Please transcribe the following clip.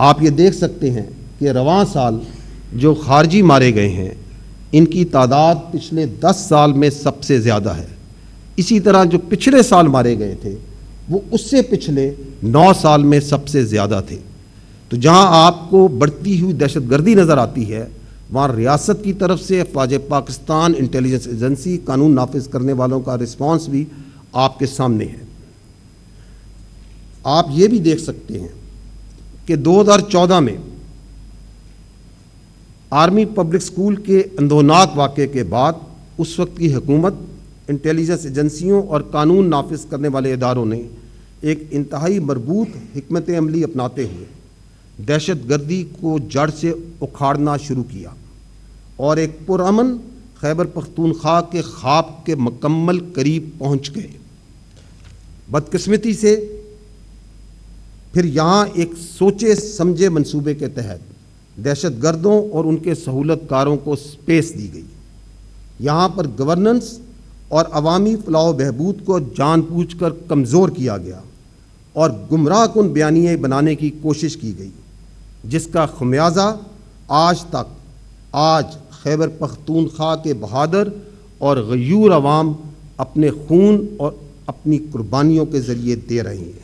آپ یہ دیکھ سکتے ہیں کہ رواں سال جو خارجی مارے گئے ہیں ان کی تعداد پچھلے 10 سال میں سب سے زیادہ ہے۔ اسی طرح جو پچھلے سال مارے گئے تھے وہ اس سے پچھلے 9 سال میں سب سے زیادہ تھے۔ تو جہاں آپ کو بڑھتی ہوئی دہشت گردی نظر آتی ہے وہاں ریاست کی طرف سے افواج پاکستان، انٹیلیجنس ایجنسی، قانون نافذ کرنے والوں کا رسپانس بھی آپ کے سامنے ہے۔ آپ یہ بھی دیکھ سکتے ہیں کہ 2014 میں آرمی پبلک سکول کے اندھوناک واقعے کے بعد اس وقت کی حکومت، انٹیلیجنس ایجنسیوں اور قانون نافذ کرنے والے اداروں نے ایک انتہائی مربوط حکمت عملی اپناتے ہوئے دہشت گردی کو جڑ سے اکھاڑنا شروع کیا اور ایک پرامن خیبر پختونخوا کے خواب کے مکمل قریب پہنچ گئے۔ بدقسمتی سے پھر یہاں ایک سوچے سمجھے منصوبے کے تحت دہشت گردوں اور ان کے سہولت کاروں کو سپیس دی گئی۔ یہاں پر گورننس اور عوامی فلاح و بہبود کو جان بوجھ کر کمزور کیا گیا اور گمراہ کن بیانیے بنانے کی کوشش کی گئی، جس کا خمیازہ آج خیبر پختونخوا کے بہادر اور غیور عوام اپنے خون اور اپنی قربانیوں کے ذریعے دے رہے ہیں۔